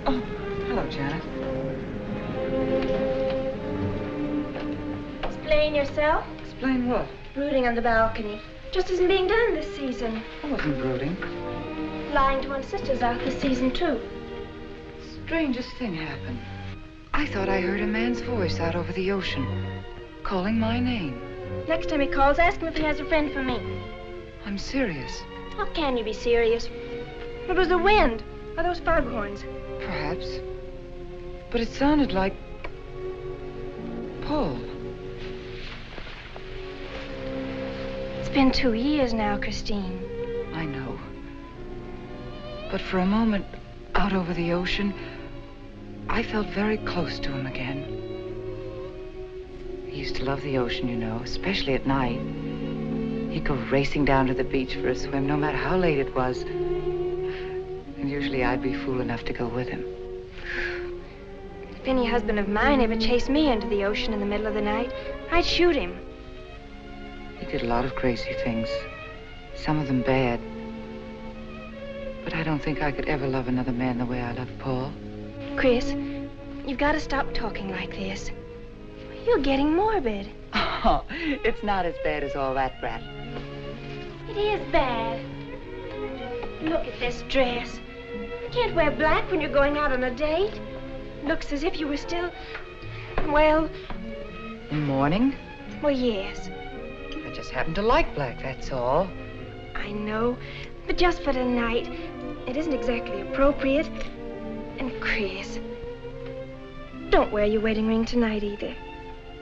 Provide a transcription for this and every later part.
Oh, hello, Janet. Explain yourself. Explain what? Brooding on the balcony. Just isn't being done this season. I wasn't brooding. Lying to one's sisters out this season, too. Strangest thing happened. I thought I heard a man's voice out over the ocean, calling my name. Next time he calls, ask him if he has a friend for me. I'm serious. How can you be serious? It was the wind, or those foghorns. Perhaps. But it sounded like Paul. It's been 2 years now, Christine. I know. But for a moment, out over the ocean, I felt very close to him again. He used to love the ocean, you know, especially at night. He'd go racing down to the beach for a swim, no matter how late it was. And usually I'd be fool enough to go with him. If any husband of mine ever chased me into the ocean in the middle of the night, I'd shoot him. He did a lot of crazy things, some of them bad. But I don't think I could ever love another man the way I love Paul. Chris, you've got to stop talking like this. You're getting morbid. Oh, it's not as bad as all that, Brat. It is bad. Look at this dress. You can't wear black when you're going out on a date. Looks as if you were still, well... In mourning? Well, yes. I just happen to like black, that's all. I know, but just for tonight, it isn't exactly appropriate. And Chris, don't wear your wedding ring tonight either.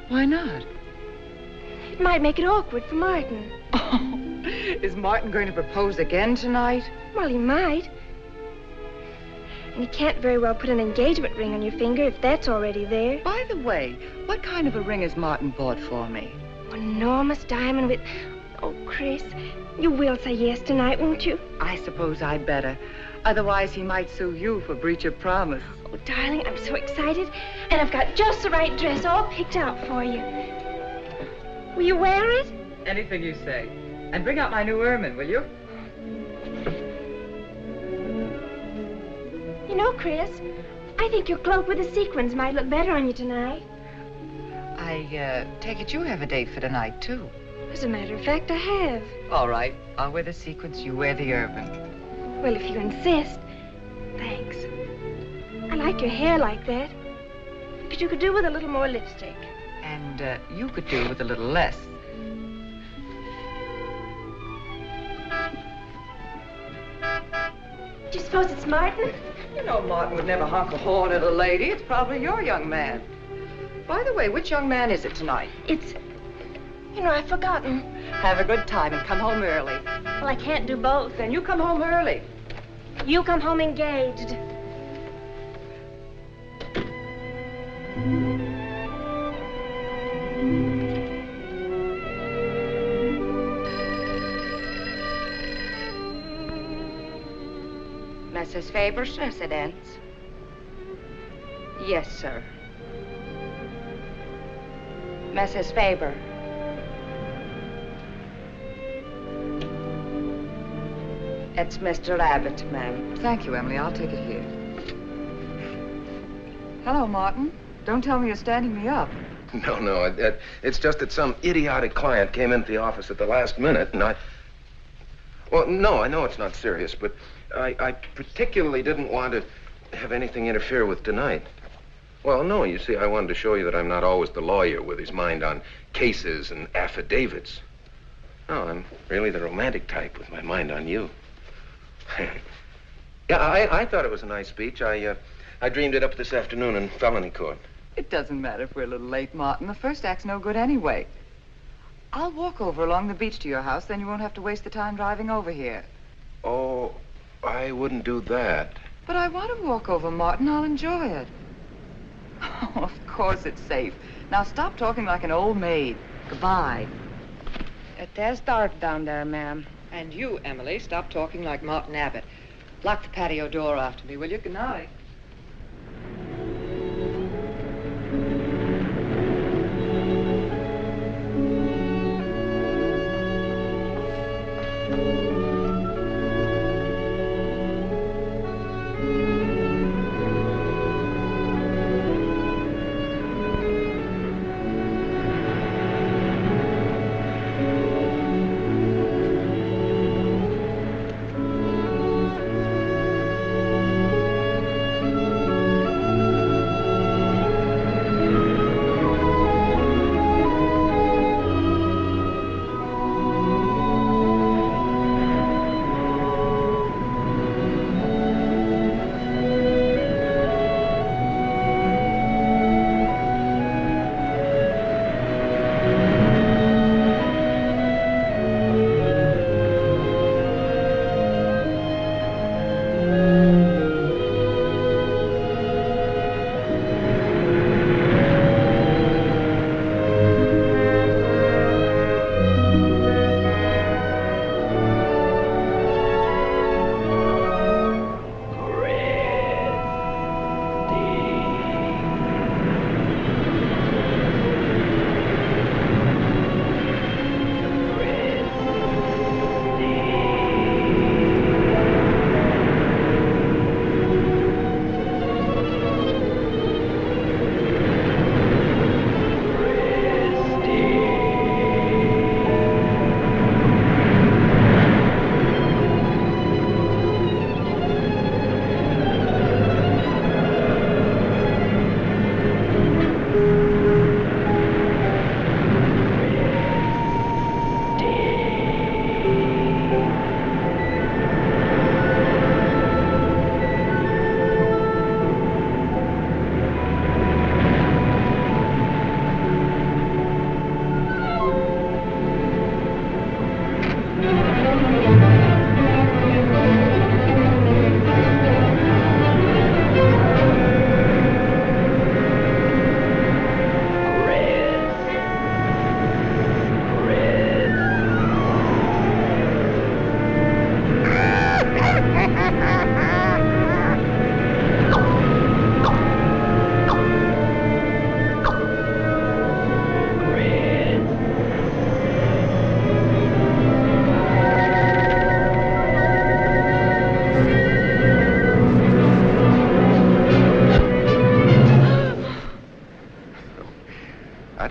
Why not? It might make it awkward for Martin. Oh, is Martin going to propose again tonight? Well, he might. And you can't very well put an engagement ring on your finger if that's already there. By the way, what kind of a ring has Martin bought for me? An enormous diamond with... Oh, Chris, you will say yes tonight, won't you? I suppose I'd better. Otherwise, he might sue you for breach of promise. Oh, darling, I'm so excited. And I've got just the right dress all picked out for you. Will you wear it? Anything you say. And bring out my new ermine, will you? You know, Chris, I think your cloak with the sequins might look better on you tonight. I take it you have a date for tonight, too. As a matter of fact, I have. All right. I'll wear the sequins, you wear the ermine. Well, if you insist. Thanks. I like your hair like that. But you could do with a little more lipstick. And you could do with a little less. Do you suppose it's Martin? You know Martin would never honk a horn at a lady. It's probably your young man. By the way, which young man is it tonight? It's... You know, I've forgotten. Have a good time and come home early. Well, I can't do both. Then you come home early. You come home engaged. Mrs. Faber's residence? Yes, sir. Mrs. Faber. It's Mr. Abbott, ma'am. Thank you, Emily. I'll take it here. Hello, Martin. Don't tell me you're standing me up. No. It's just that some idiotic client came into the office at the last minute, and I... Well, no, I know it's not serious, but I particularly didn't want to have anything interfere with tonight. Well, no, you see, I wanted to show you that I'm not always the lawyer with his mind on cases and affidavits. No, I'm really the romantic type with my mind on you. Yeah, I thought it was a nice speech. I dreamed it up this afternoon in felony court. It doesn't matter if we're a little late, Martin. The first act's no good anyway. I'll walk over along the beach to your house, then you won't have to waste the time driving over here. Oh, I wouldn't do that. But I want to walk over, Martin. I'll enjoy it. Oh, of course it's safe. Now stop talking like an old maid. Goodbye. It is dark down there, ma'am. And you, Emily, stop talking like Martin Abbott. Lock the patio door after me, will you? Good night.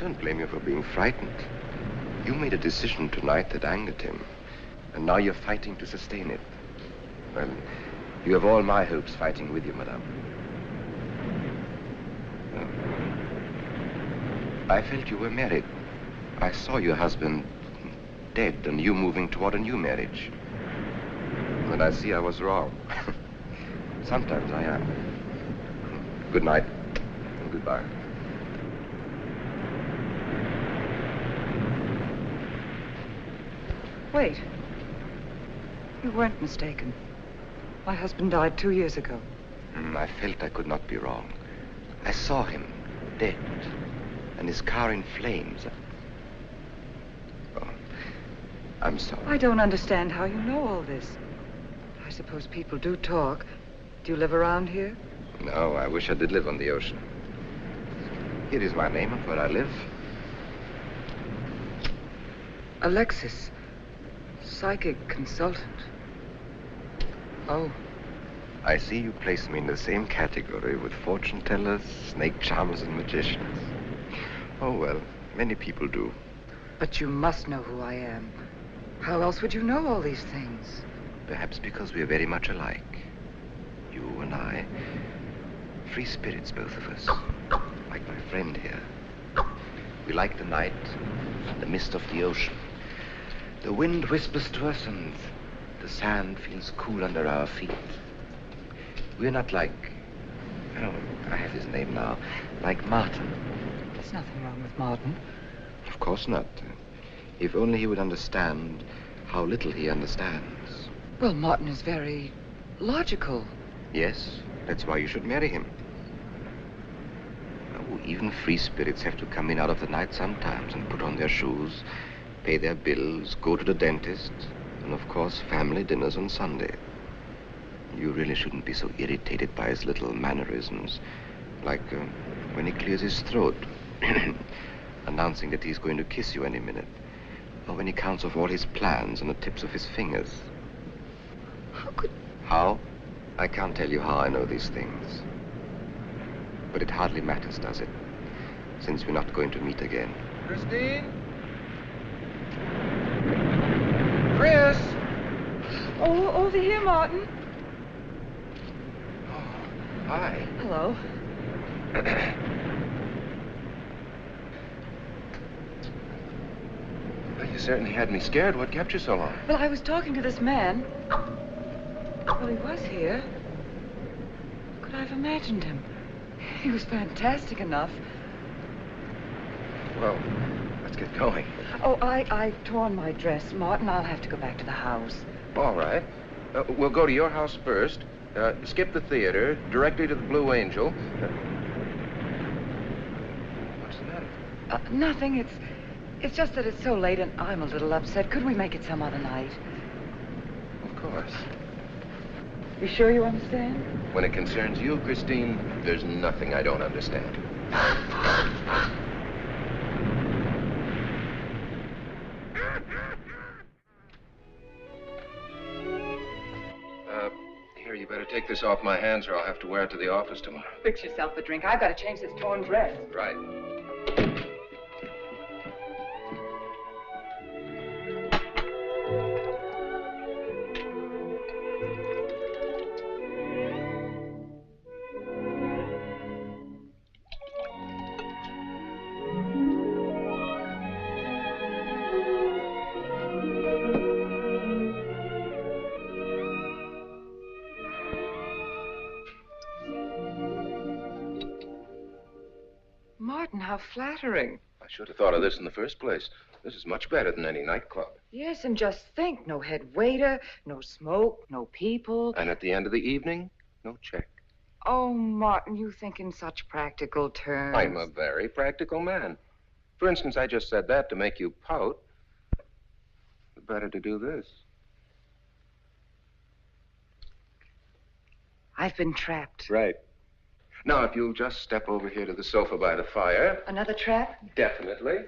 don't blame you for being frightened. You made a decision tonight that angered him. And now you're fighting to sustain it. Well, you have all my hopes fighting with you, madame. I felt you were married. I saw your husband dead and you moving toward a new marriage. And I see I was wrong. Sometimes I am. Good night and goodbye. Wait. You weren't mistaken. My husband died 2 years ago. I felt I could not be wrong. I saw him dead and his car in flames. Oh, I'm sorry. I don't understand how you know all this. I suppose people do talk. Do you live around here? No, I wish I did live on the ocean. Here is my name and where I live. Alexis. Psychic consultant. Oh. I see you place me in the same category with fortune tellers, snake charmers, and magicians. Oh, well, many people do. But you must know who I am. How else would you know all these things? Perhaps because we are very much alike. You and I. Free spirits, both of us. Like my friend here. We like the night, the mist of the ocean. The wind whispers to us and the sand feels cool under our feet. We're not like, oh, I have his name now, like Martin. There's nothing wrong with Martin. Of course not. If only he would understand how little he understands. Well, Martin is very logical. Yes, that's why you should marry him. Oh, even free spirits have to come in out of the night sometimes and put on their shoes, pay their bills, go to the dentist, and of course, family dinners on Sunday. You really shouldn't be so irritated by his little mannerisms, like when he clears his throat, announcing that he's going to kiss you any minute, or when he counts off all his plans on the tips of his fingers. How could... How? I can't tell you how I know these things. But it hardly matters, does it? Since we're not going to meet again. Christine? Chris! Oh, over here, Martin. Oh, hi. Hello. Well, you certainly had me scared. What kept you so long? Well, I was talking to this man. Well, he was here. Could I have imagined him? He was fantastic enough. Well, let's get going. Oh, I've torn my dress, Martin. I'll have to go back to the house. All right. We'll go to your house first. Skip the theater, directly to the Blue Angel. What's the matter? Nothing. It's just that it's so late and I'm a little upset. Could we make it some other night? Of course. You sure you understand? When it concerns you, Christine, there's nothing I don't understand. Here, you better take this off my hands or I'll have to wear it to the office tomorrow. Fix yourself a drink. I've got to change this torn dress. Right. Martin, how flattering. I should have thought of this in the first place. This is much better than any nightclub. Yes, and just think, no head waiter, no smoke, no people. And at the end of the evening, no check. Oh, Martin, you think in such practical terms. I'm a very practical man. For instance, I just said that to make you pout. Better to do this. I've been trapped. Right. Now, if you'll just step over here to the sofa by the fire. Another trap? Definitely.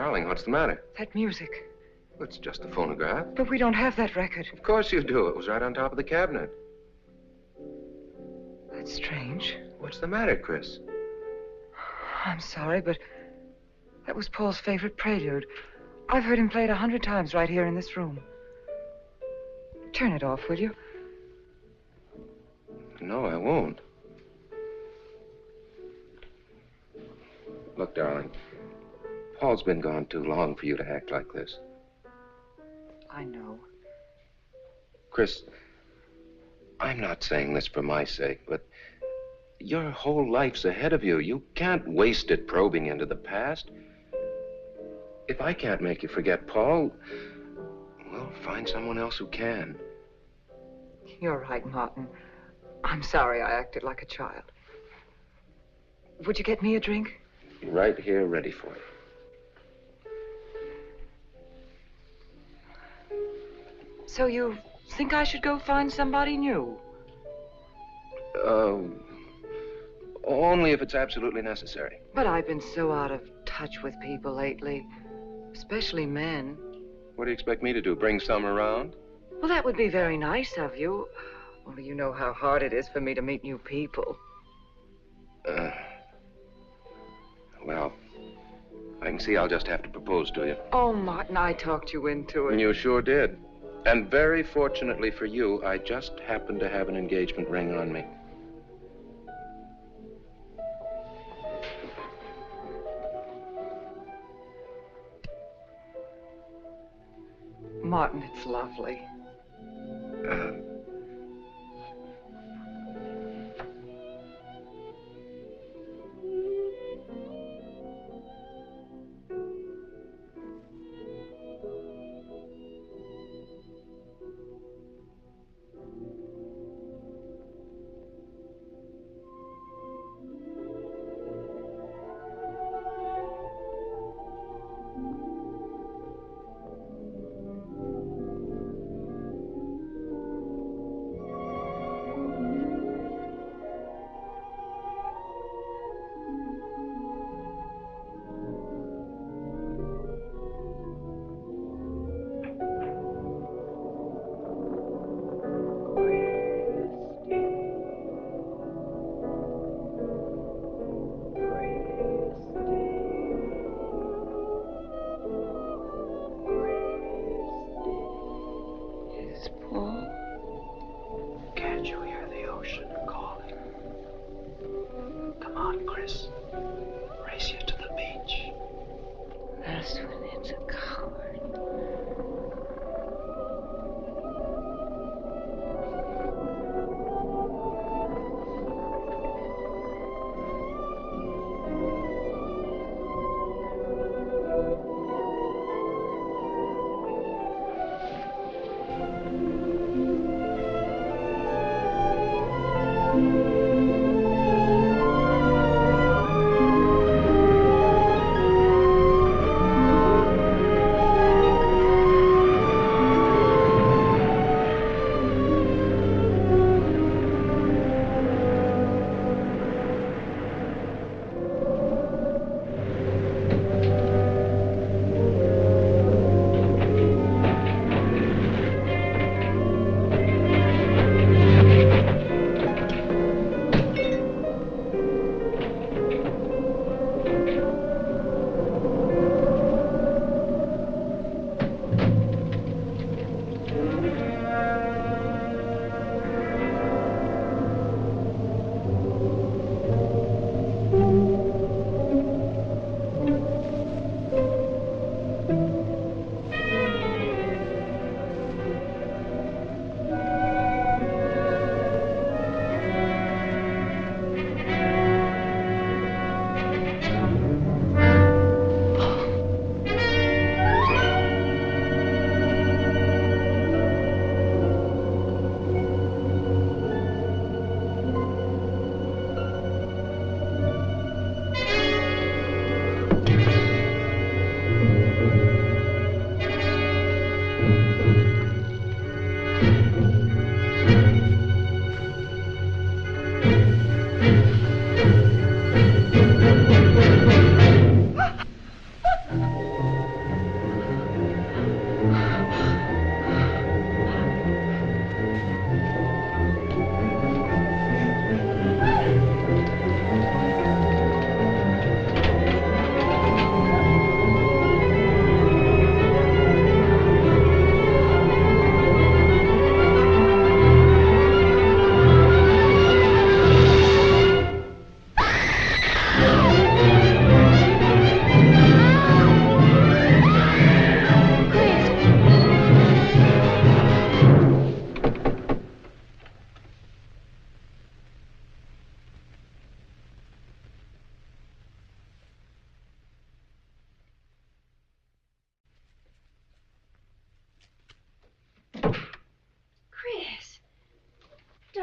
Darling, what's the matter? That music. It's just a phonograph. But we don't have that record. Of course you do. It was right on top of the cabinet. That's strange. What's the matter, Chris? I'm sorry, but that was Paul's favorite prelude. I've heard him play it 100 times right here in this room. Turn it off, will you? No, I won't. Look, darling, Paul's been gone too long for you to act like this. I know. Chris, I'm not saying this for my sake, but your whole life's ahead of you. You can't waste it probing into the past. If I can't make you forget Paul, well, find someone else who can. You're right, Martin. I'm sorry I acted like a child. Would you get me a drink? Right here, ready for you. So you think I should go find somebody new? Only if it's absolutely necessary. But I've been so out of touch with people lately, especially men. What do you expect me to do, bring some around? Well, that would be very nice of you. Only you know how hard it is for me to meet new people. Well, I can see I'll just have to propose to you. Oh, Martin, I talked you into it. You sure did. And very fortunately for you, I just happened to have an engagement ring on me. Martin, it's lovely.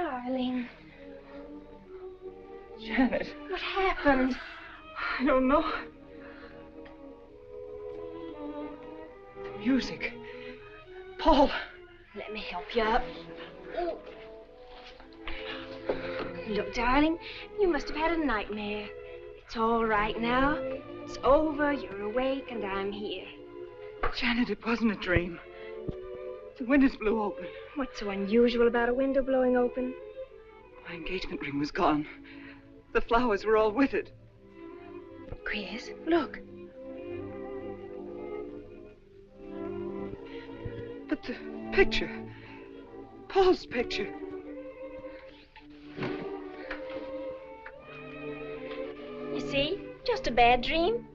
Darling, Janet, what happened? I don't know. The music. Paul. Let me help you up. Oh. Look, darling, you must have had a nightmare. It's all right now. It's over, you're awake, and I'm here. Janet, it wasn't a dream. The windows blew open. What's so unusual about a window blowing open? My engagement ring was gone. The flowers were all with it. Chris, look. But the picture. Paul's picture. You see? Just a bad dream.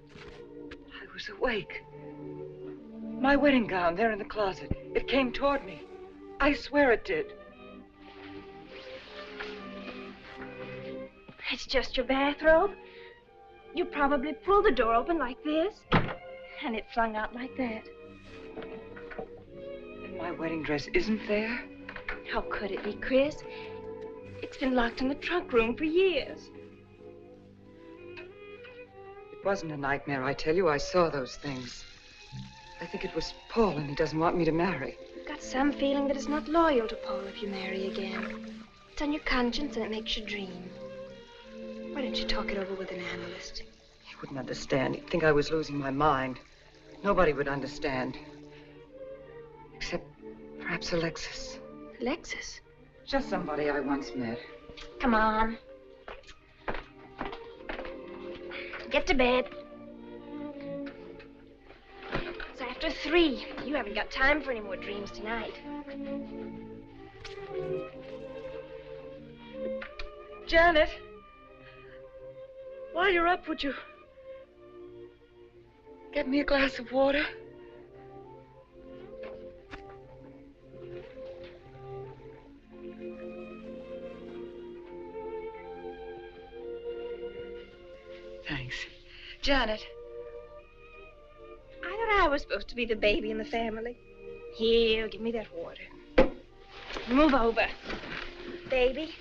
I was awake. My wedding gown there in the closet. It came toward me. I swear it did. It's just your bathrobe. You probably pulled the door open like this, and it flung out like that. And my wedding dress isn't there? How could it be, Chris? It's been locked in the trunk room for years. It wasn't a nightmare, I tell you. I saw those things. I think it was Paul, and he doesn't want me to marry. I've got some feeling that it's not loyal to Paul if you marry again. It's on your conscience, and it makes you dream. Why don't you talk it over with an analyst? He wouldn't understand. He'd think I was losing my mind. Nobody would understand. Except perhaps Alexis. Alexis? Just somebody I once met. Come on. Get to bed. It's after 3. You haven't got time for any more dreams tonight. Janet, while you're up, would you get me a glass of water? Thanks. Janet. I thought I was supposed to be the baby in the family. Here, give me that water. Move over. Baby.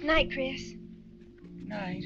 Night, Chris. Night.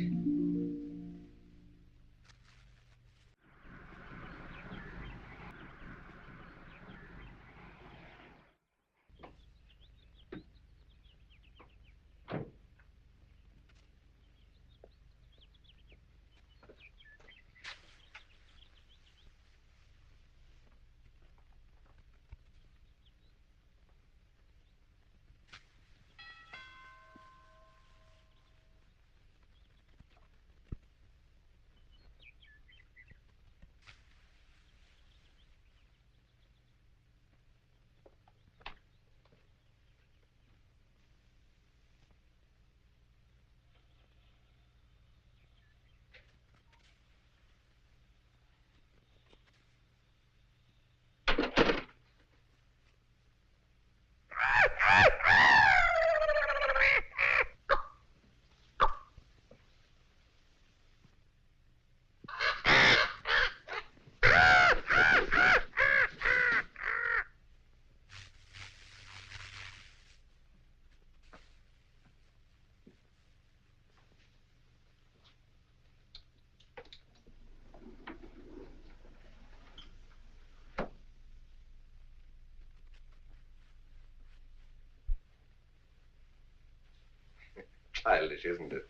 Childish, isn't it?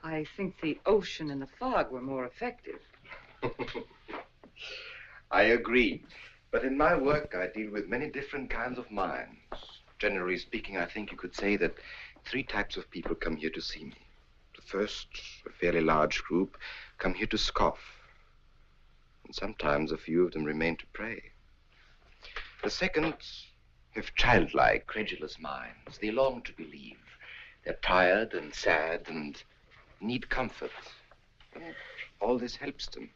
I think the ocean and the fog were more effective. I agree. But in my work, I deal with many different kinds of minds. Generally speaking, I think you could say that 3 types of people come here to see me. The first, a fairly large group, come here to scoff. And sometimes a few of them remain to pray. The second have childlike, credulous minds. They long to believe. They're tired and sad and need comfort. And all this helps them.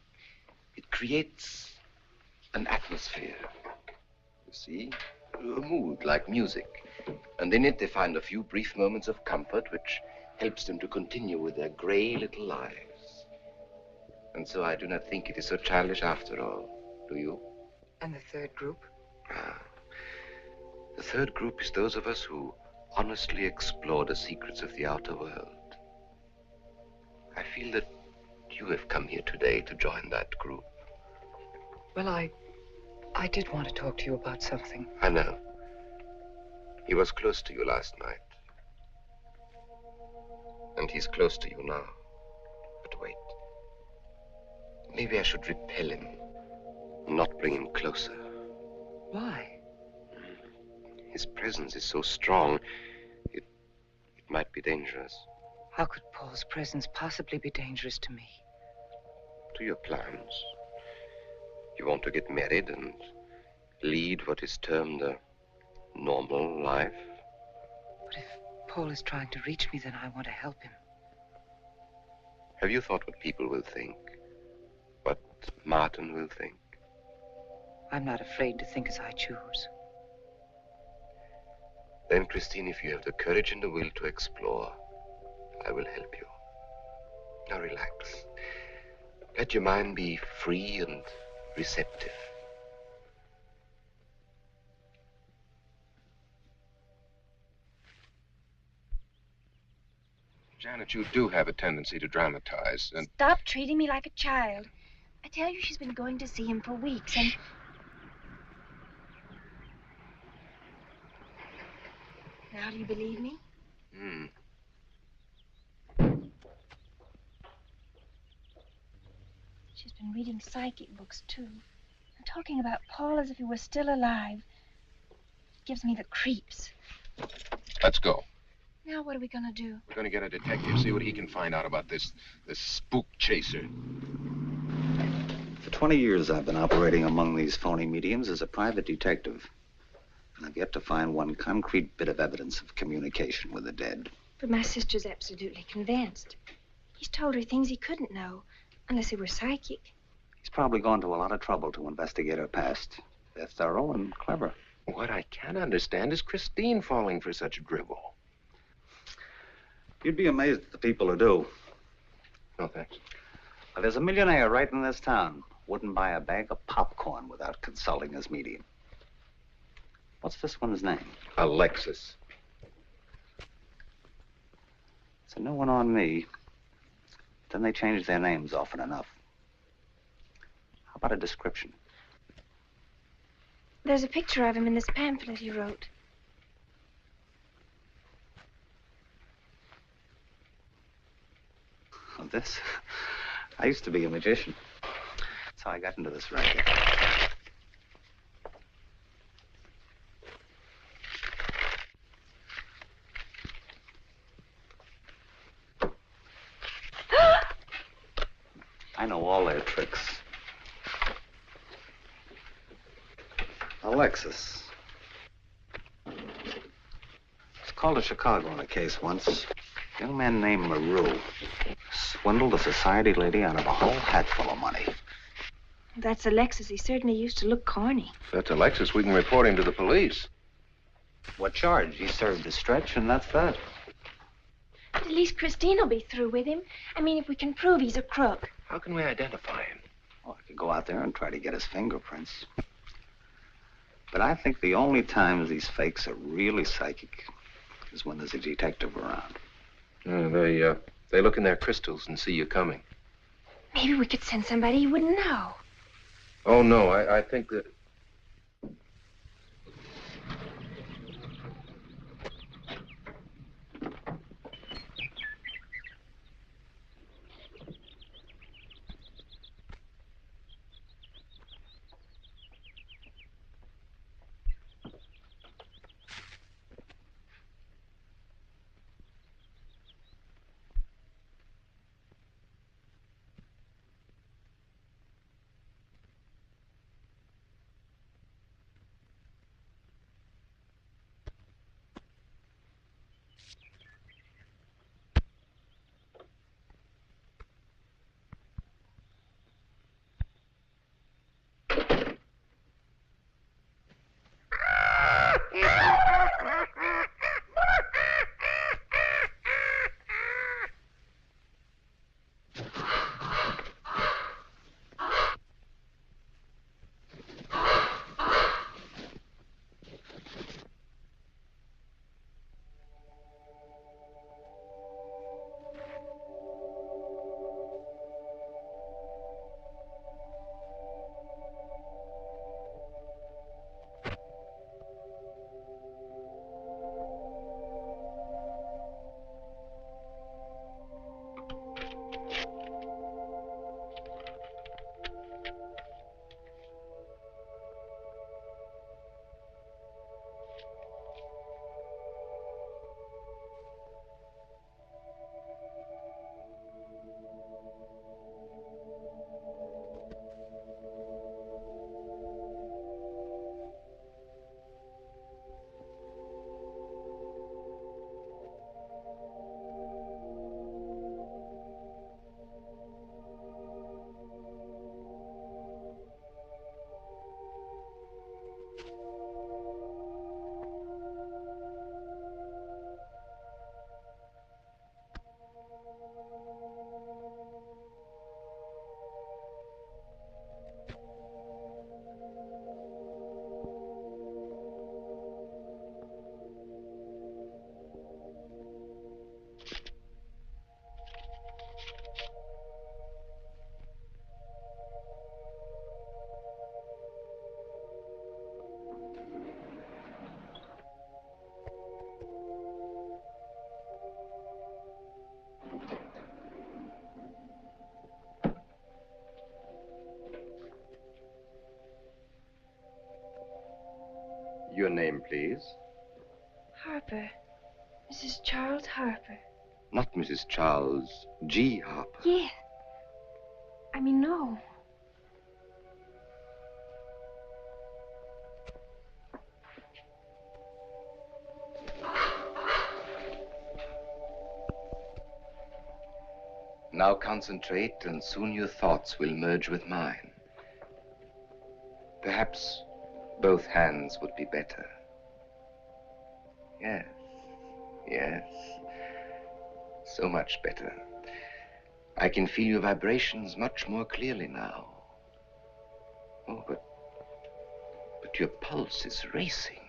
It creates an atmosphere. You see? A mood like music. And in it they find a few brief moments of comfort which helps them to continue with their gray little lives. And so I do not think it is so childish after all. Do you? And the third group? The third group is those of us who honestly explore the secrets of the outer world. I feel that you have come here today to join that group. Well, I did want to talk to you about something. I know. He was close to you last night. And he's close to you now. But wait. Maybe I should repel him, not bring him closer. Why? His presence is so strong, it might be dangerous. How could Paul's presence possibly be dangerous to me? To your plans. You want to get married and lead what is termed a normal life. But if Paul is trying to reach me, then I want to help him. Have you thought what people will think? What Martin will think? I'm not afraid to think as I choose. Then, Christine, if you have the courage and the will to explore, I will help you. Now relax. Let your mind be free and receptive. Janet, you do have a tendency to dramatize, and... Stop treating me like a child. I tell you, she's been going to see him for weeks, and... Now, do you believe me? She's been reading psychic books, too. And talking about Paul as if he were still alive. It gives me the creeps. Let's go. Now, what are we going to do? We're going to get a detective, see what he can find out about this spook chaser. For 20 years, I've been operating among these phony mediums as a private detective. And I've yet to find one concrete bit of evidence of communication with the dead. But my sister's absolutely convinced. He's told her things he couldn't know, unless he were psychic. He's probably gone to a lot of trouble to investigate her past. They're thorough and clever. What I can't understand is Christine falling for such drivel. You'd be amazed at the people who do. No, thanks. Well, there's a millionaire right in this town. Wouldn't buy a bag of popcorn without consulting his medium. What's this one's name? Alexis. It's a new one on me. Then they change their names often enough. How about a description? There's a picture of him in this pamphlet he wrote. Oh, this? I used to be a magician. That's how I got into this racket. I know all their tricks. Alexis. I was called to Chicago on a case once. A young man named Maru swindled a society lady out of a whole hatful of money. That's Alexis. He certainly used to look corny. If that's Alexis, we can report him to the police. What charge? He served his stretch, and that's that. But at least Christine will be through with him. I mean, if we can prove he's a crook. How can we identify him? Oh, I could go out there and try to get his fingerprints. But I think the only times these fakes are really psychic is when there's a detective around. They look in their crystals and see you coming. Maybe we could send somebody you wouldn't know. Oh, no, I think that... Your name, please. Harper. Mrs. Charles Harper. Not Mrs. Charles G. Harper. Yeah. I mean, no. Now concentrate, and soon your thoughts will merge with mine. Perhaps both hands would be better. Yes, yes. So much better. I can feel your vibrations much more clearly now. Oh, but your pulse is racing.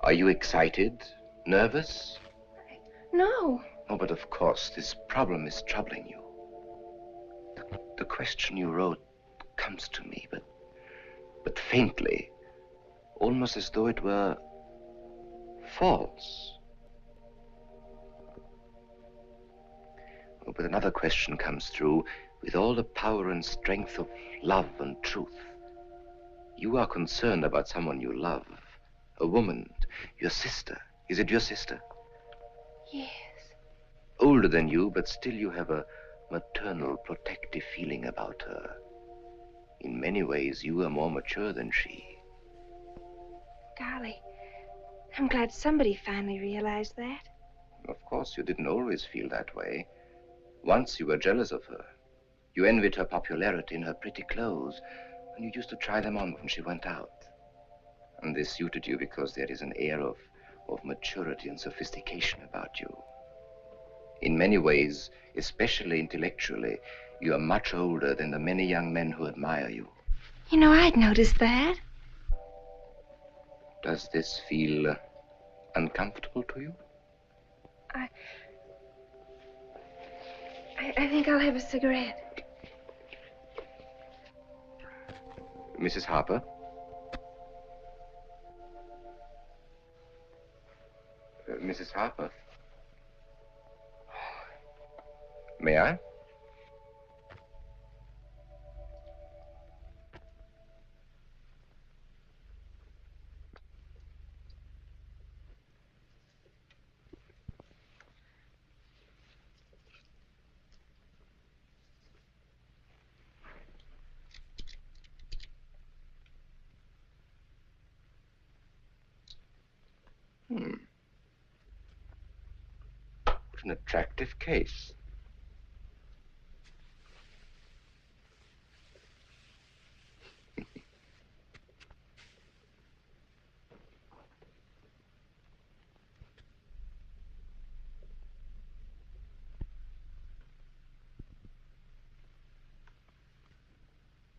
Are you excited? Nervous? No. Oh, but of course, this problem is troubling you. The question you wrote comes to me, but faintly, almost as though it were false. Oh, but another question comes through with all the power and strength of love and truth. You are concerned about someone you love, a woman, your sister. Is it your sister? Yes. Older than you, but still you have a maternal, protective feeling about her. In many ways, you are more mature than she. Golly, I'm glad somebody finally realized that. Of course, you didn't always feel that way. Once you were jealous of her. You envied her popularity and her pretty clothes, and you used to try them on when she went out. And this suited you because there is an air of maturity and sophistication about you. In many ways, especially intellectually, you are much older than the many young men who admire you. You know, I'd noticed that. Does this feel uncomfortable to you? I think I'll have a cigarette. Mrs. Harper? Mrs. Harper? May I? What an attractive case.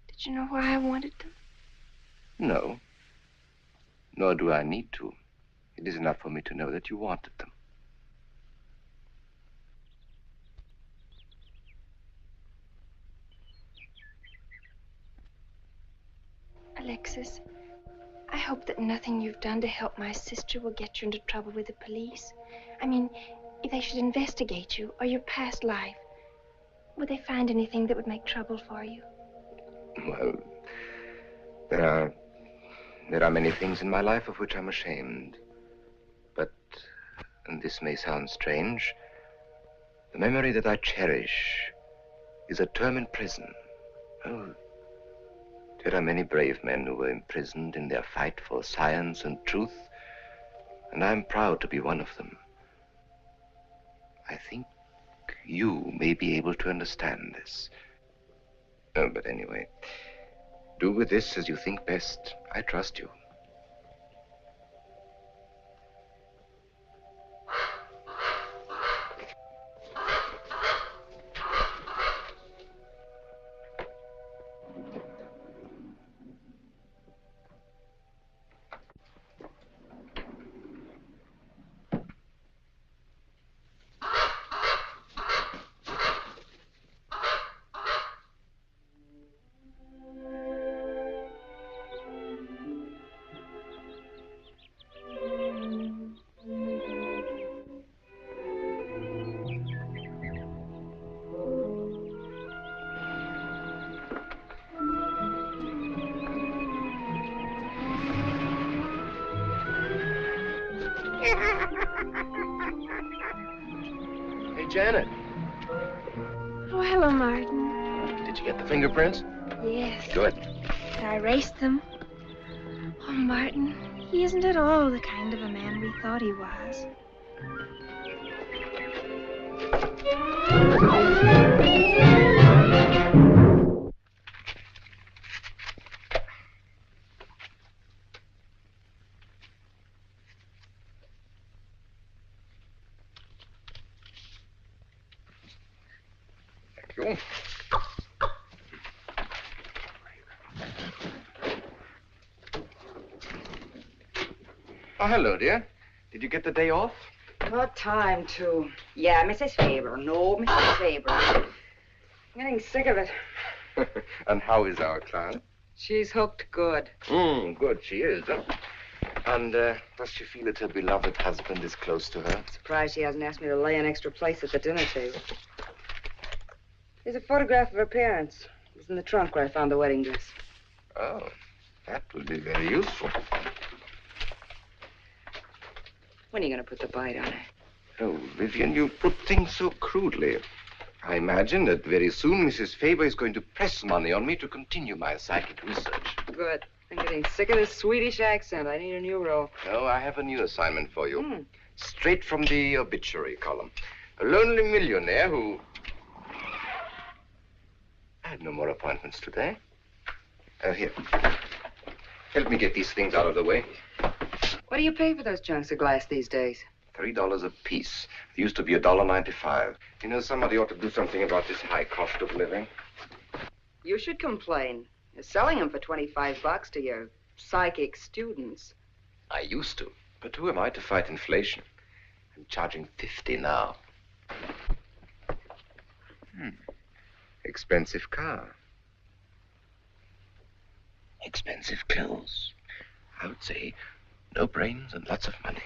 Did you know why I wanted them? No. Nor do I need to. It is enough for me to know that you wanted them. Alexis, I hope that nothing you've done to help my sister will get you into trouble with the police. I mean, if they should investigate you or your past life, would they find anything that would make trouble for you? Well, there are many things in my life of which I'm ashamed. But, and this may sound strange, the memory that I cherish is a term in prison. Oh, there are many brave men who were imprisoned in their fight for science and truth, and I'm proud to be one of them. I think you may be able to understand this. Oh, but anyway, do with this as you think best. I trust you. Hey, Janet, Oh, hello, Martin. did you get the fingerprints? Yes. Good. I erased them. Oh, Martin, he isn't at all the kind of a man we thought he was. Thank you. Oh, hello, dear. Did you get the day off? What time to? Yeah, Mrs. Faber. No, Mrs. Faber. I'm getting sick of it. And how is our client? She's hooked good. Good, she is. Huh? And does she feel that her beloved husband is close to her? Surprised she hasn't asked me to lay an extra place at the dinner table. Here's a photograph of her parents. It was in the trunk where I found the wedding dress. Oh, that will be very useful. When are you going to put the bite on her? Oh, Vivian, you put things so crudely. I imagine that very soon Mrs. Faber is going to press money on me to continue my psychic research. Good. I'm getting sick of this Swedish accent. I need a new role. No, I have a new assignment for you. Straight from the obituary column. A lonely millionaire who... I had no more appointments today. Here. Help me get these things out of the way. What do you pay for those chunks of glass these days? $3 a piece. It used to be $1.95. You know, somebody ought to do something about this high cost of living. You should complain. You're selling them for $25 to your psychic students. I used to. But who am I to fight inflation? I'm charging $50 now. Expensive car. Expensive clothes. I would say no brains and lots of money.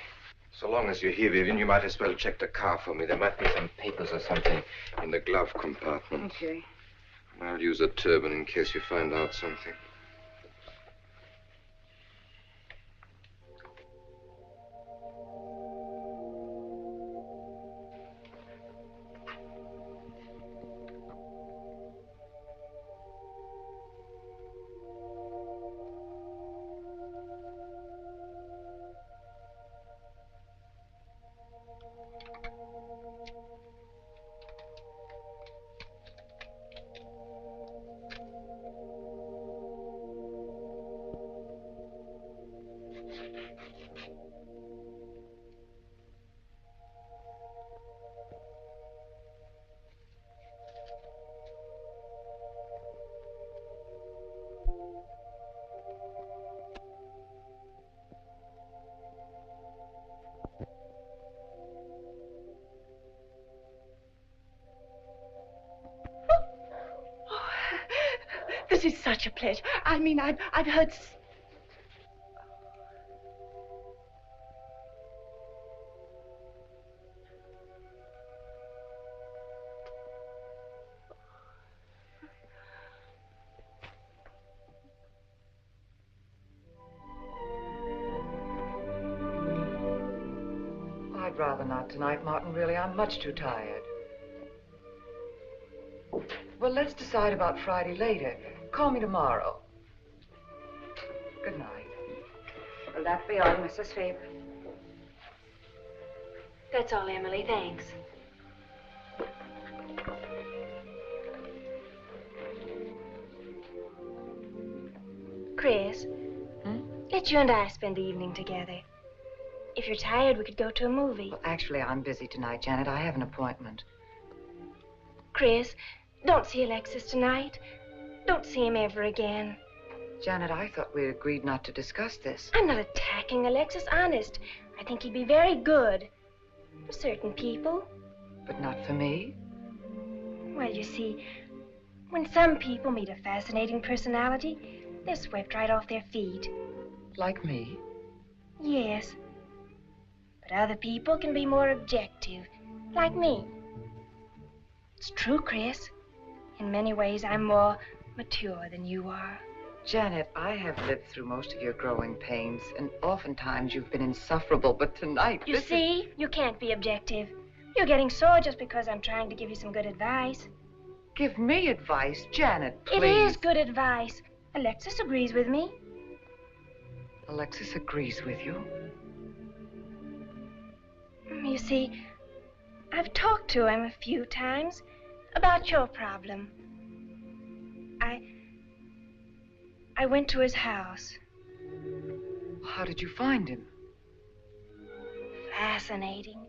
So long as you're here, Vivian, you might as well check the car for me. There might be some papers or something in the glove compartment. Okay. I'll use a turban in case you find out something. This is such a pleasure. I mean, I've heard... I'd rather not tonight, Martin, really. I'm much too tired. Well, let's decide about Friday later. Call me tomorrow. Good night. Will that be all, Mrs. Faber? That's all, Emily. Thanks. Chris, let you and I spend the evening together. If you're tired, we could go to a movie. Well, actually, I'm busy tonight, Janet. I have an appointment. Chris, don't see Alexis tonight. Don't see him ever again. Janet, I thought we agreed not to discuss this. I'm not attacking Alexis, honest. I think he'd be very good for certain people. But not for me? Well, you see, when some people meet a fascinating personality, they're swept right off their feet. Like me? Yes. But other people can be more objective, like me. It's true, Chris. In many ways, I'm more mature than you are. Janet, I have lived through most of your growing pains, and oftentimes you've been insufferable, but tonight, You see, you can't be objective. You're getting sore just because I'm trying to give you some good advice. Give me advice, Janet, please. It is good advice. Alexis agrees with me. Alexis agrees with you? You see, I've talked to him a few times about your problem. I went to his house. How did you find him? Fascinating.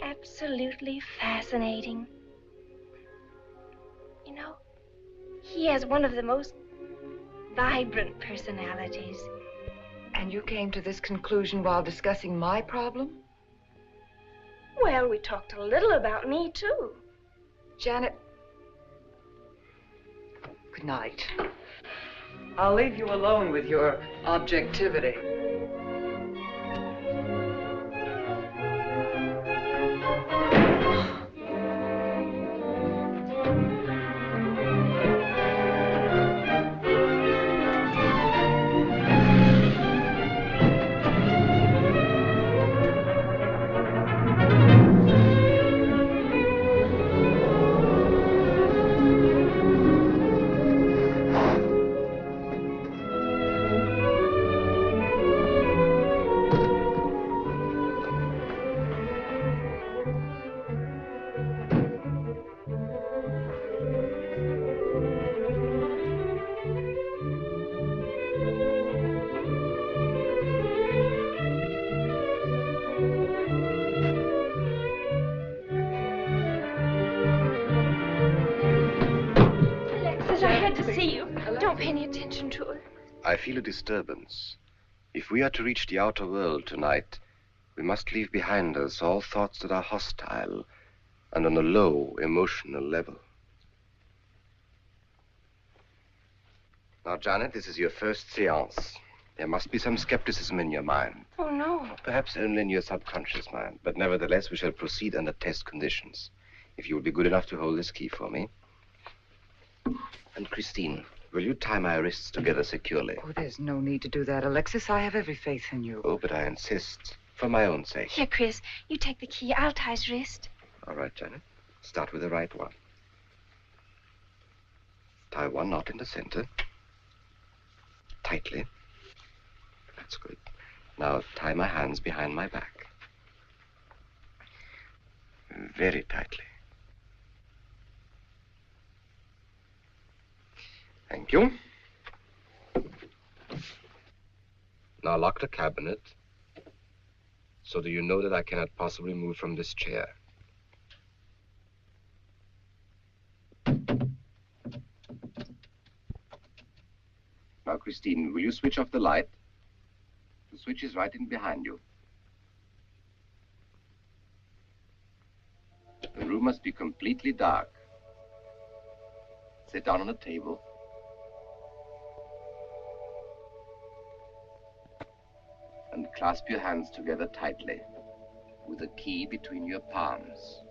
Absolutely fascinating. You know, he has one of the most vibrant personalities. And you came to this conclusion while discussing my problem? Well, we talked a little about me, too. Janet, good night. I'll leave you alone with your objectivity. Don't pay any attention to her. I feel a disturbance. If we are to reach the outer world tonight, we must leave behind us all thoughts that are hostile and on a low emotional level. Now, Janet, this is your first seance. There must be some skepticism in your mind. Oh, no. Perhaps only in your subconscious mind, but nevertheless, we shall proceed under test conditions. If you will be good enough to hold this key for me. And Christine, will you tie my wrists together securely? Oh, there's no need to do that, Alexis. I have every faith in you. Oh, but I insist, for my own sake. Here, Chris, you take the key. I'll tie his wrist. All right, Janet. Start with the right one. Tie one knot in the center. Tightly. That's good. Now tie my hands behind my back. Very tightly. Thank you. Now lock the cabinet so that you know that I cannot possibly move from this chair. Now, Christine, will you switch off the light? The switch is right in behind you. The room must be completely dark. Sit down on a table. And clasp your hands together tightly with the key between your palms.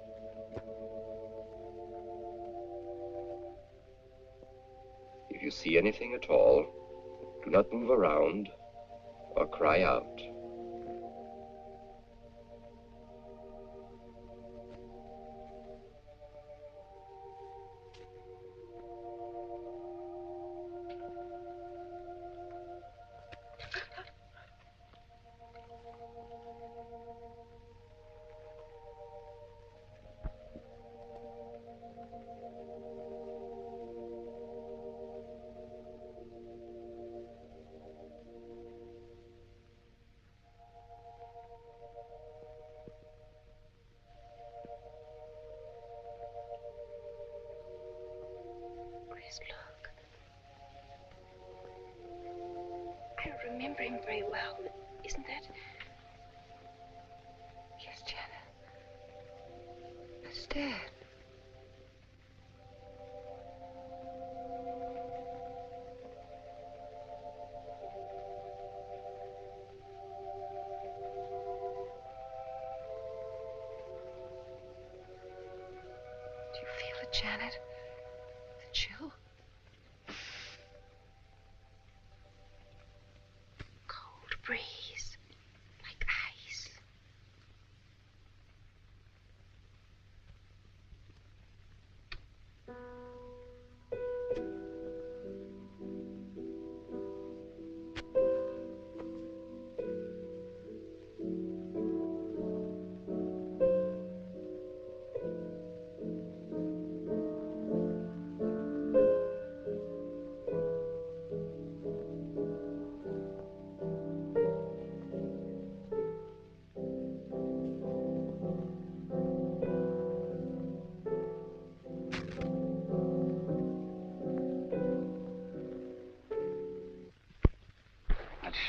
If you see anything at all, do not move around or cry out. Chris, look. I don't remember him very well, but isn't that... Yes, Janet. It's dead. Do you feel it, Janet? The chill?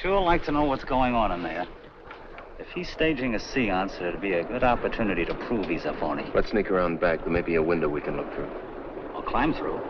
sure like to know what's going on in there. If he's staging a seance, it'd be a good opportunity to prove he's a phony. Let's sneak around back. There may be a window we can look through. I'll climb through.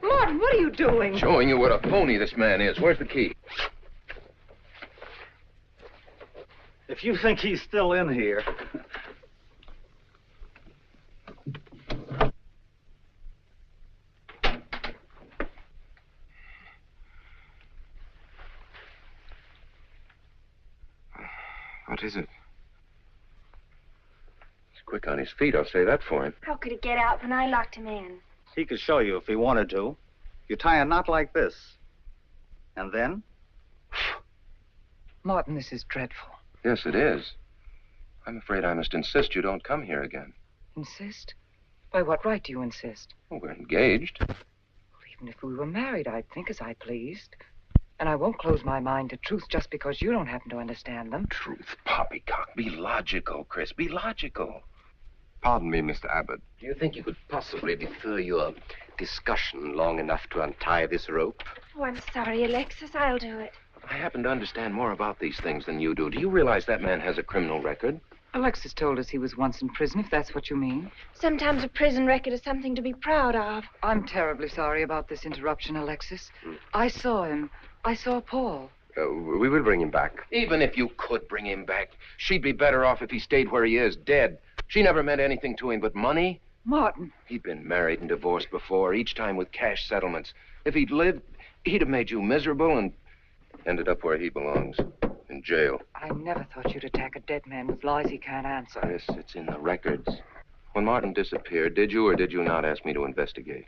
Martin, what are you doing? Showing you what a phony this man is. Where's the key? If you think he's still in here... What is it? He's quick on his feet, I'll say that for him. How could he get out when I locked him in? He could show you if he wanted to. You tie a knot like this. And then? Martin, this is dreadful. Yes, it is. I'm afraid I must insist you don't come here again. Insist? By what right do you insist? Well, we're engaged. Well, even if we were married, I'd think as I pleased. And I won't close my mind to truth just because you don't happen to understand them. Truth, poppycock. Be logical, Chris. Be logical. Pardon me, Mr. Abbott. Do you think you could possibly defer your discussion long enough to untie this rope? Oh, I'm sorry, Alexis. I'll do it. I happen to understand more about these things than you do. Do you realize that man has a criminal record? Alexis told us he was once in prison, if that's what you mean. Sometimes a prison record is something to be proud of. I'm terribly sorry about this interruption, Alexis. I saw him. I saw Paul. We will bring him back. Even if you could bring him back, she'd be better off if he stayed where he is, dead. She never meant anything to him but money. Martin. He'd been married and divorced before, each time with cash settlements. If he'd lived, he'd have made you miserable and ended up where he belongs, in jail. I never thought you'd attack a dead man with lies he can't answer. Yes, it's in the records. When Martin disappeared, did you or did you not ask me to investigate?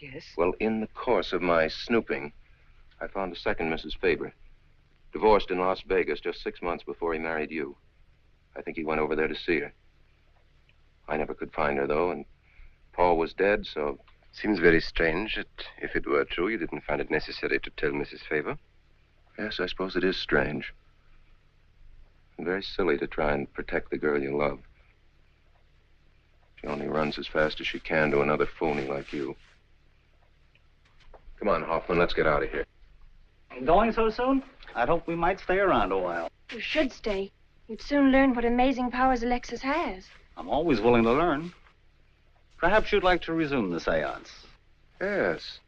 Yes. Well, in the course of my snooping, I found a second Mrs. Faber, divorced in Las Vegas just 6 months before he married you. I think he went over there to see her. I never could find her, though, and Paul was dead, so... Seems very strange that if it were true, you didn't find it necessary to tell Mrs. Faber. Yes, I suppose it is strange. And very silly to try and protect the girl you love. She only runs as fast as she can to another phony like you. Come on, Hoffman, let's get out of here. Going so soon? I'd hope we might stay around a while. You should stay. You'd soon learn what amazing powers Alexis has. I'm always willing to learn. Perhaps you'd like to resume the seance. Yes.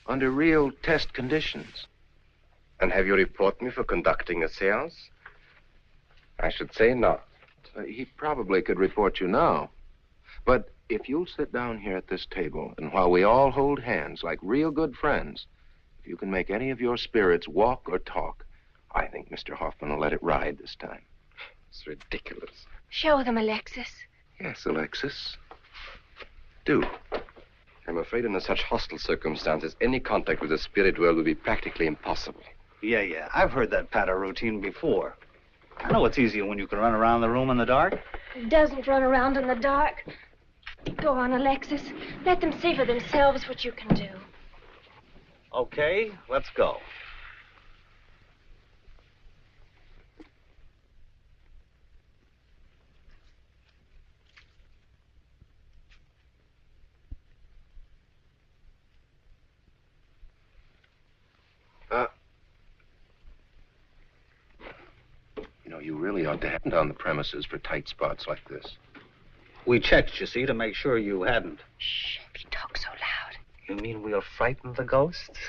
Under real test conditions. And have you report me for conducting a seance? I should say not. He probably could report you now. But if you'll sit down here at this table, and while we all hold hands like real good friends, if you can make any of your spirits walk or talk, I think Mr. Hoffman will let it ride this time. It's ridiculous. Show them, Alexis. Yes, Alexis. Do. I'm afraid under such hostile circumstances, any contact with the spirit world would be practically impossible. Yeah. I've heard that patter routine before. I know it's easier when you can run around the room in the dark. He doesn't run around in the dark. Go on, Alexis. Let them see for themselves what you can do. Okay, let's go. You know, you really ought to have on the premises for tight spots like this. We checked, you see, to make sure you hadn't. Shh, you talk so loud. You mean we'll frighten the ghosts?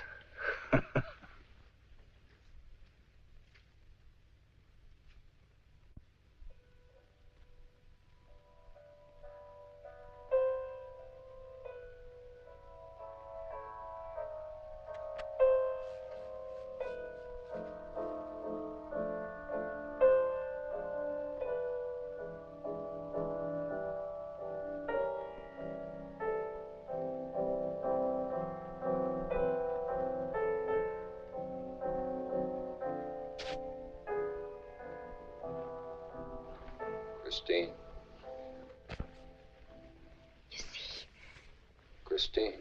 Christine. You see, Christine.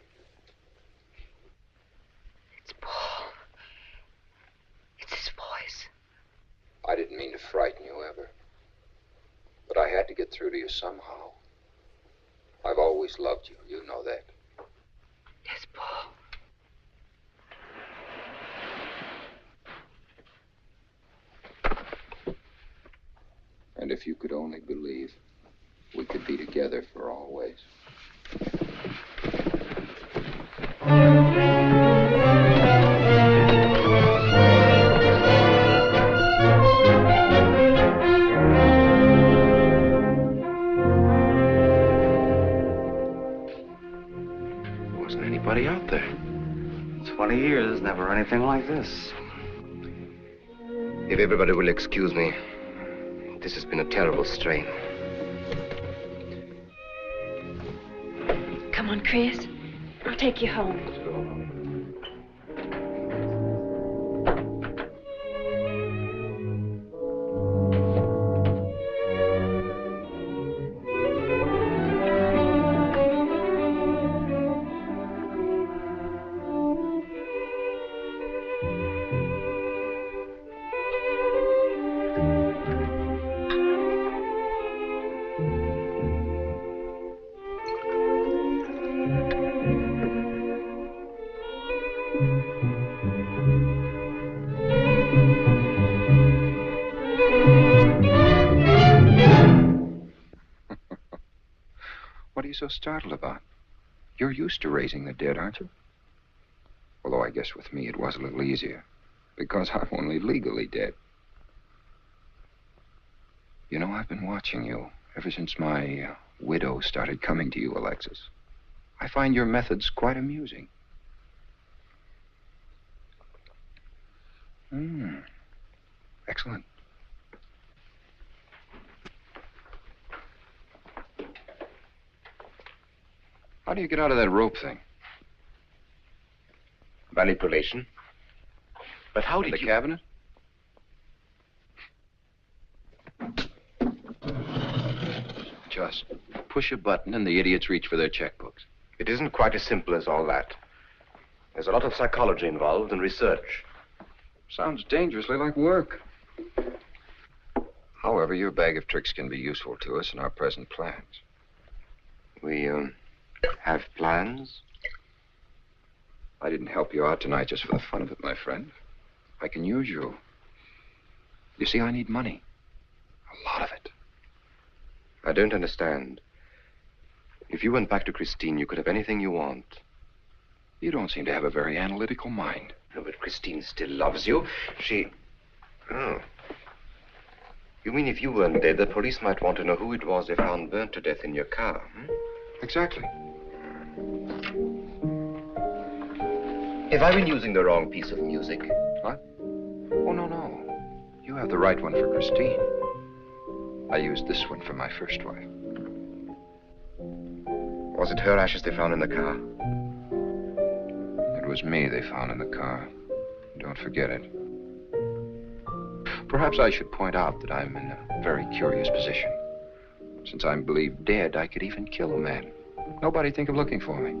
it's Paul. It's his voice. I didn't mean to frighten you ever. But I had to get through to you somehow. I've always loved you. You know that. Yes, Paul. And if you could only believe, we could be together for always. There wasn't anybody out there. 20 years, never anything like this. If everybody will excuse me, this has been a terrible strain. Come on, Chris. I'll take you home. What are you so startled about? You're used to raising the dead, aren't you? Although I guess with me it was a little easier, because I'm only legally dead. You know, I've been watching you ever since my widow started coming to you, Alexis. I find your methods quite amusing. Excellent. How do you get out of that rope thing? Manipulation. But how In did the you... cabinet? Just push a button and the idiots reach for their checkbooks. It isn't quite as simple as all that. There's a lot of psychology involved and research. Sounds dangerously like work. However, your bag of tricks can be useful to us in our present plans. We, have plans? I didn't help you out tonight just for the fun of it, my friend. I can use you. You see, I need money. A lot of it. I don't understand. If you went back to Christine, you could have anything you want. You don't seem to have a very analytical mind. No, but Christine still loves you. She... Oh. You mean if you weren't dead, the police might want to know who it was they found burnt to death in your car, hmm? Exactly. Have I been using the wrong piece of music? What? Oh, no. You have the right one for Christine. I used this one for my first wife. Was it her ashes they found in the car? It was me they found in the car. Don't forget it. Perhaps I should point out that I'm in a very curious position. Since I'm believed dead, I could even kill a man. Nobody'd think of looking for me.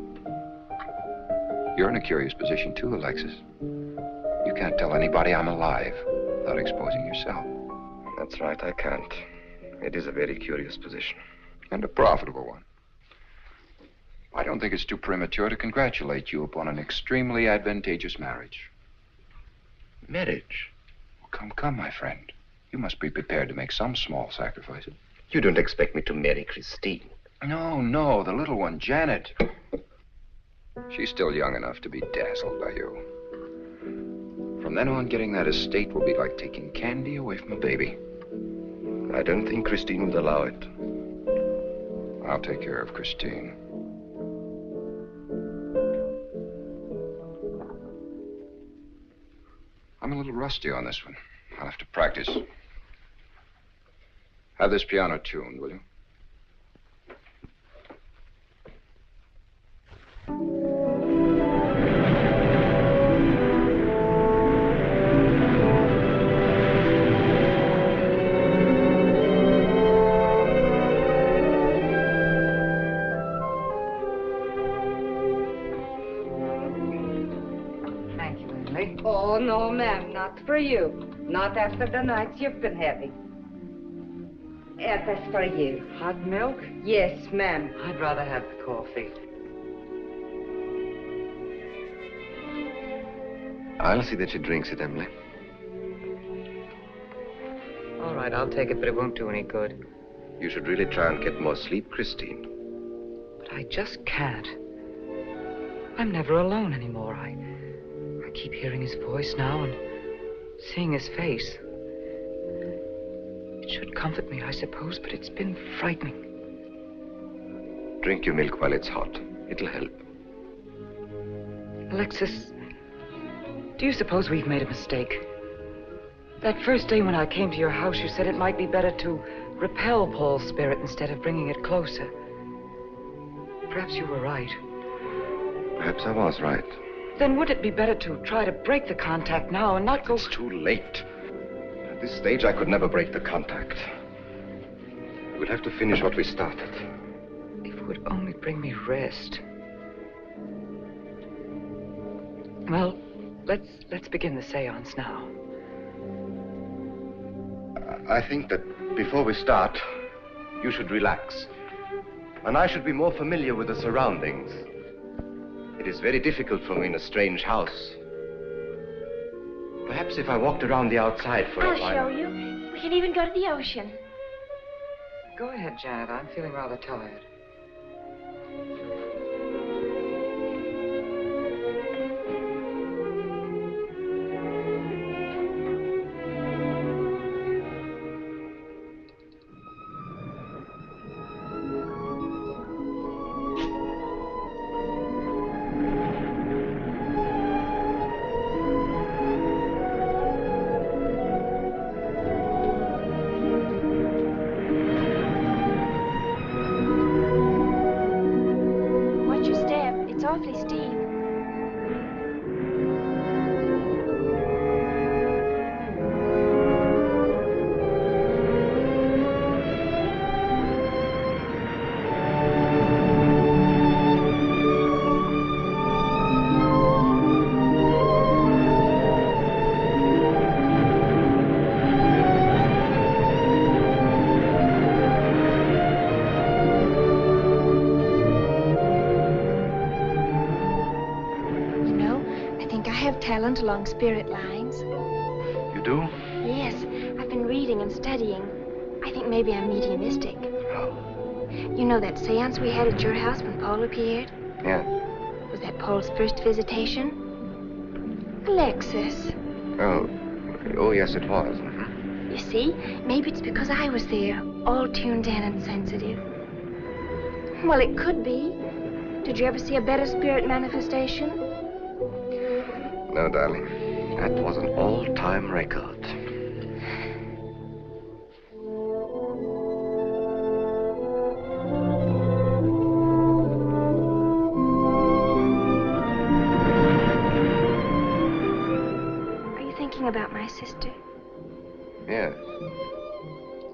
You're in a curious position, too, Alexis. You can't tell anybody I'm alive without exposing yourself. That's right, I can't. It is a very curious position. And a profitable one. I don't think it's too premature to congratulate you upon an extremely advantageous marriage. Marriage? Well, come, my friend. You must be prepared to make some small sacrifices. You don't expect me to marry Christine? No, the little one, Janet. She's still young enough to be dazzled by you. From then on, getting that estate will be like taking candy away from a baby. I don't think Christine would allow it. I'll take care of Christine. I'm a little rusty on this one. I'll have to practice. Have this piano tuned, will you? No, ma'am, not for you. Not after the nights you've been having. That's for you. Hot milk? Yes, ma'am. I'd rather have the coffee. I'll see that she drinks it, Emily. All right, I'll take it, but it won't do any good. You should really try and get more sleep, Christine. But I just can't. I'm never alone anymore. I keep hearing his voice now and seeing his face. It should comfort me, I suppose, but it's been frightening. Drink your milk while it's hot. It'll help. Alexis, do you suppose we've made a mistake? That first day when I came to your house, you said it might be better to repel Paul's spirit instead of bringing it closer. Perhaps you were right. Perhaps I was right. Then would it be better to try to break the contact now and not go... It's too late. At this stage, I could never break the contact. We'll have to finish what we started. If it would only bring me rest. Well, let's begin the seance now. I think that before we start, you should relax. And I should be more familiar with the surroundings. It is very difficult for me in a strange house. Perhaps if I walked around the outside for a while... I'll show you. We can even go to the ocean. Go ahead, Janet. I'm feeling rather tired. Along spirit lines. You do? Yes, I've been reading and studying. I think maybe I'm mediumistic. Oh. You know that seance we had at your house when Paul appeared? Yeah. Was that Paul's first visitation? Alexis. Oh, yes, it was. Mm-hmm. You see, maybe it's because I was there, all tuned in and sensitive. Well, it could be. Did you ever see a better spirit manifestation? No, darling. That was an all-time record. Are you thinking about my sister? Yes.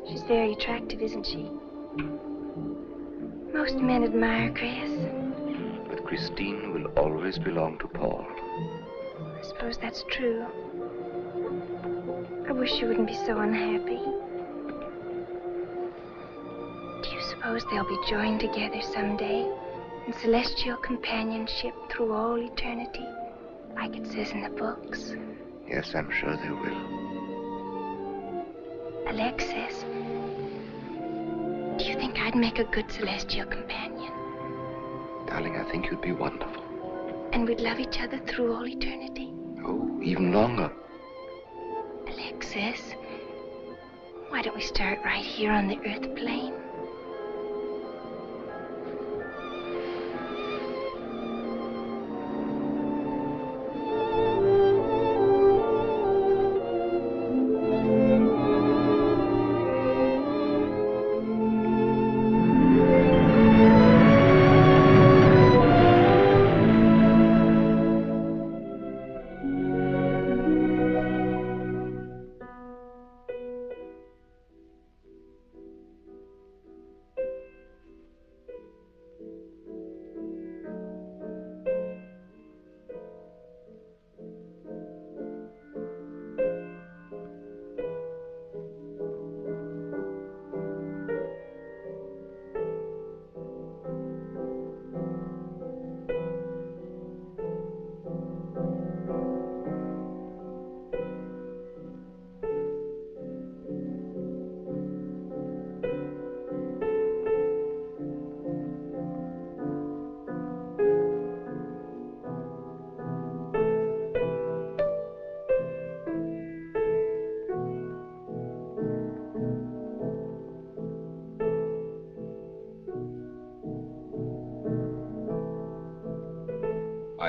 She's very attractive, isn't she? Most men admire Grace. But Christine will always belong to Paul. I suppose that's true. I wish you wouldn't be so unhappy. Do you suppose they'll be joined together someday in celestial companionship through all eternity, like it says in the books? Yes, I'm sure they will. Alexis, do you think I'd make a good celestial companion? Darling, I think you'd be wonderful. And we'd love each other through all eternity? Oh, even longer. Alexis, why don't we start right here on the earth plane?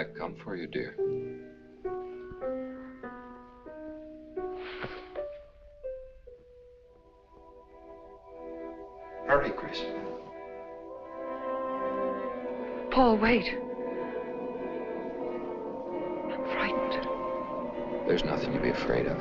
I've come for you, dear. Hurry, Chris. Paul, wait. I'm frightened. There's nothing to be afraid of.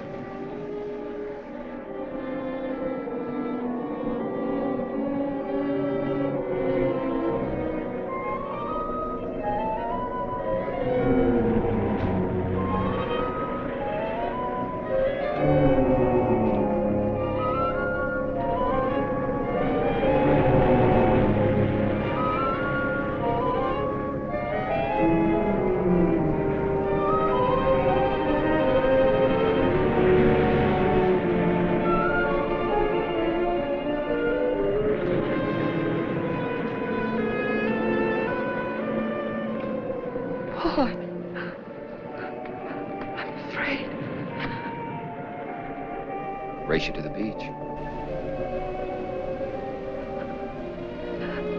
Race you to the beach.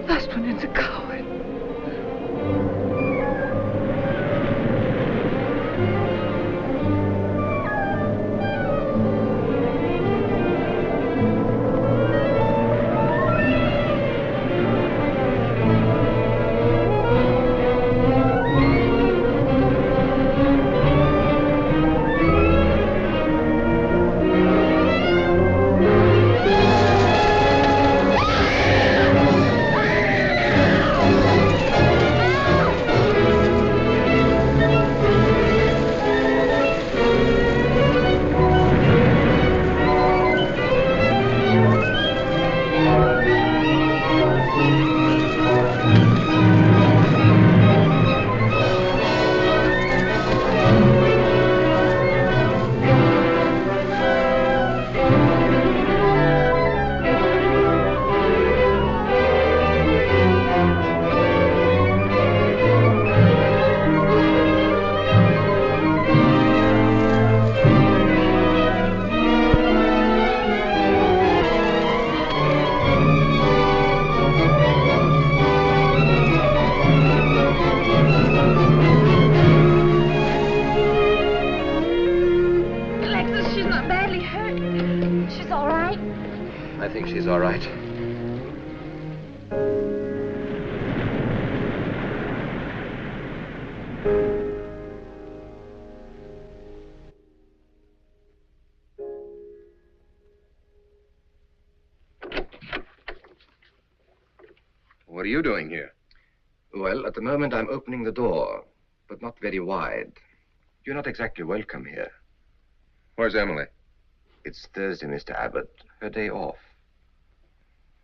Last one in's a coward. She's all right. What are you doing here? Well, at the moment I'm opening the door, but not very wide. You're not exactly welcome here. Where's Emily? It's Thursday, Mr. Abbott. Her day off.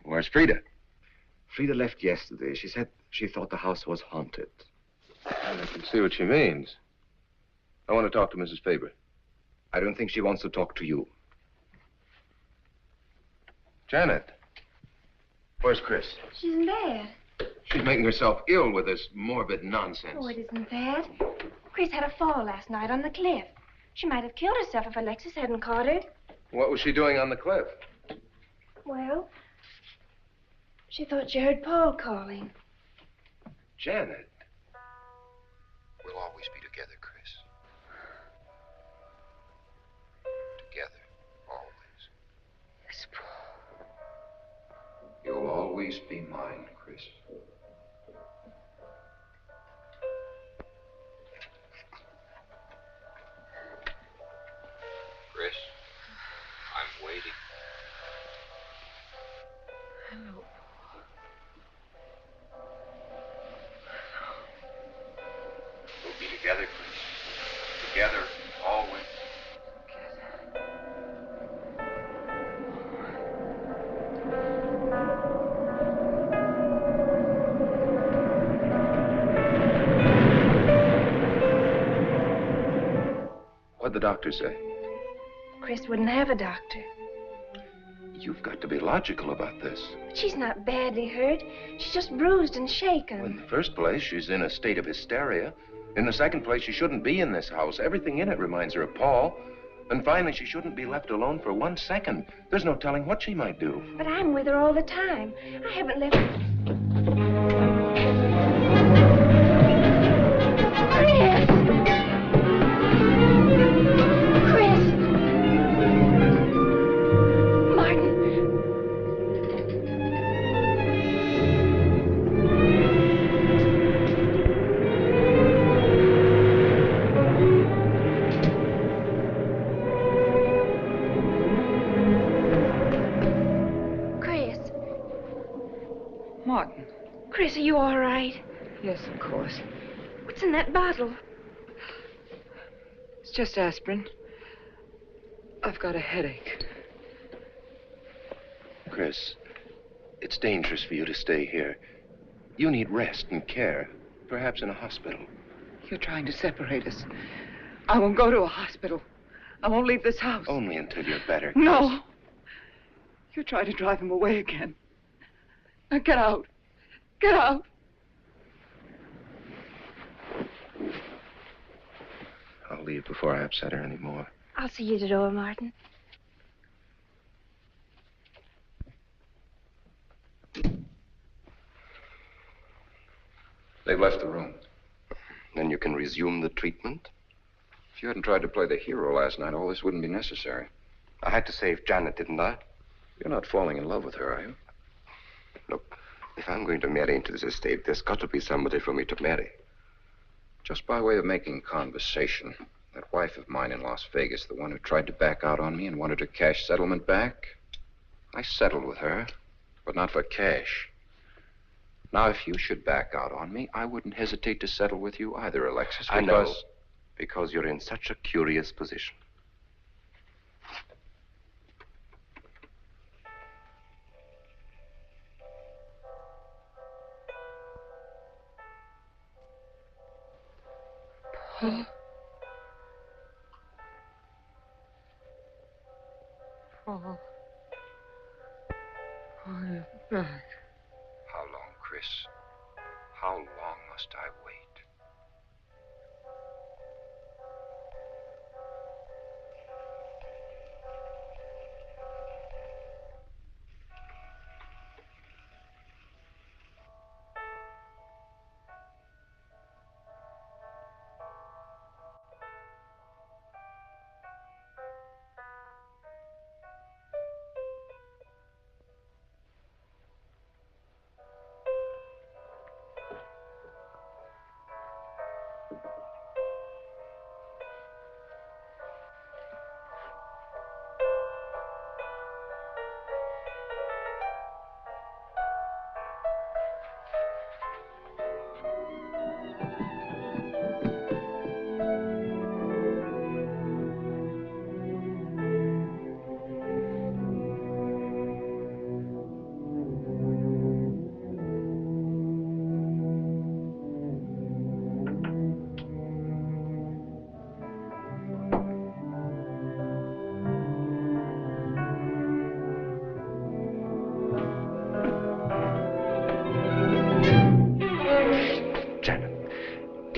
Where's Frida? Frida left yesterday. She said she thought the house was haunted. I can see what she means. I want to talk to Mrs. Faber. I don't think she wants to talk to you. Janet. Where's Chris? She's in bed. She's making herself ill with this morbid nonsense. Oh, it isn't that. Chris had a fall last night on the cliff. She might have killed herself if Alexis hadn't caught her. What was she doing on the cliff? Well, she thought she heard Paul calling. Janet. We'll always be together, Chris. Together, always. Yes, Paul. You'll always be mine, Chris. Chris, I'm waiting. Hello. We'll be together, Chris. Together, always. What'd the doctor say? Chris wouldn't have a doctor. You've got to be logical about this. But she's not badly hurt. She's just bruised and shaken. Well, in the first place, she's in a state of hysteria. In the second place, she shouldn't be in this house. Everything in it reminds her of Paul. And finally, she shouldn't be left alone for 1 second. There's no telling what she might do. But I'm with her all the time. I haven't left... Hurry Martin. Chris, are you all right? Yes, of course. What's in that bottle? It's just aspirin. I've got a headache. Chris, it's dangerous for you to stay here. You need rest and care, perhaps in a hospital. You're trying to separate us. I won't go to a hospital. I won't leave this house. Only until you're better, Chris. No. You're trying to drive him away again. Now get out. Get out. I'll leave before I upset her anymore. I'll see you at the door, Martin. They've left the room. Then you can resume the treatment. If you hadn't tried to play the hero last night, all this wouldn't be necessary. I had to save Janet, didn't I? You're not falling in love with her, are you? Look, if I'm going to marry into this estate, there's got to be somebody for me to marry. Just by way of making conversation, that wife of mine in Las Vegas, the one who tried to back out on me and wanted her cash settlement back, I settled with her, but not for cash. Now, if you should back out on me, I wouldn't hesitate to settle with you either, Alexis, because... I know, because you're in such a curious position. Paul. Paul. Oh, you're back. How long, Chris? How long must I wait?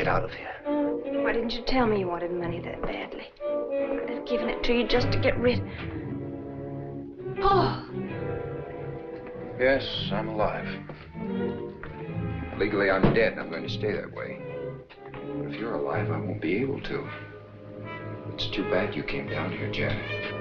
Out of here. Why didn't you tell me you wanted money that badly? I'd have given it to you just to get rid. Paul! Yes, I'm alive. Legally, I'm dead, and I'm going to stay that way. But if you're alive, I won't be able to. It's too bad you came down here, Janet.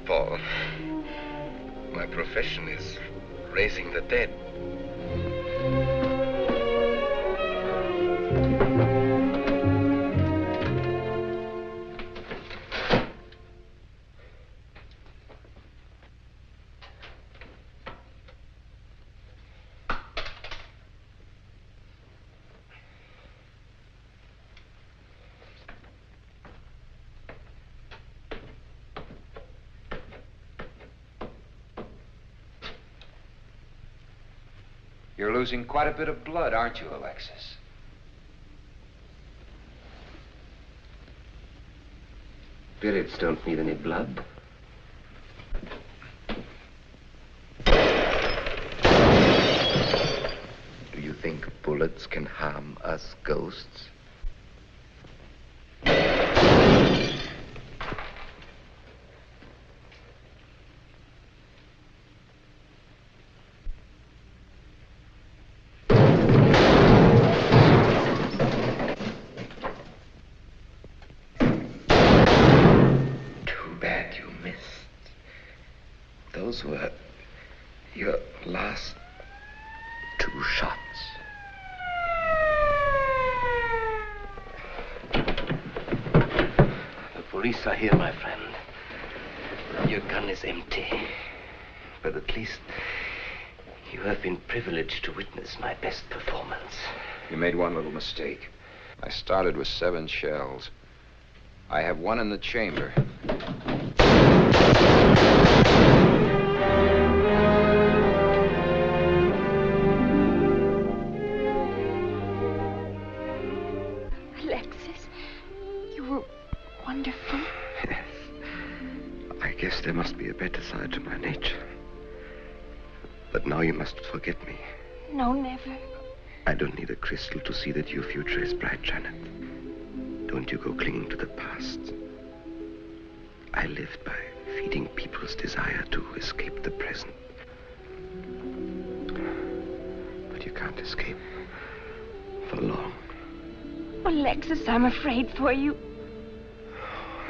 Paul. My profession is raising the dead. You're losing quite a bit of blood, aren't you, Alexis? Spirits don't need any blood. Do you think bullets can harm us ghosts? Those were your last 2 shots. The police are here, my friend. Your gun is empty. But at least you have been privileged to witness my best performance. You made one little mistake. I started with 7 shells. I have 1 in the chamber. Alexis, you were wonderful. Yes. I guess there must be a better side to my nature. But now you must forget me. No, never. I don't need a crystal to see that your future is bright, Janet. Don't you go clinging to the past. I lived by feeding people's desire to escape the present. But you can't escape for long. Alexis, I'm afraid for you.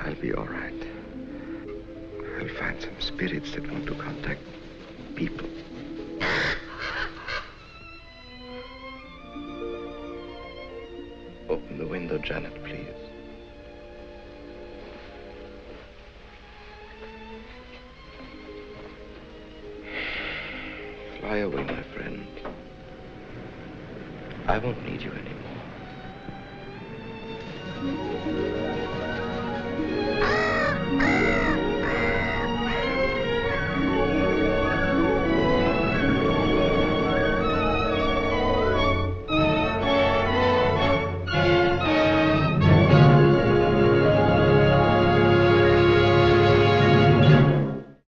I'll be all right. I'll find some spirits that want to contact people. Open the window, Janet, please. Fly away, my friend. I won't need you anymore.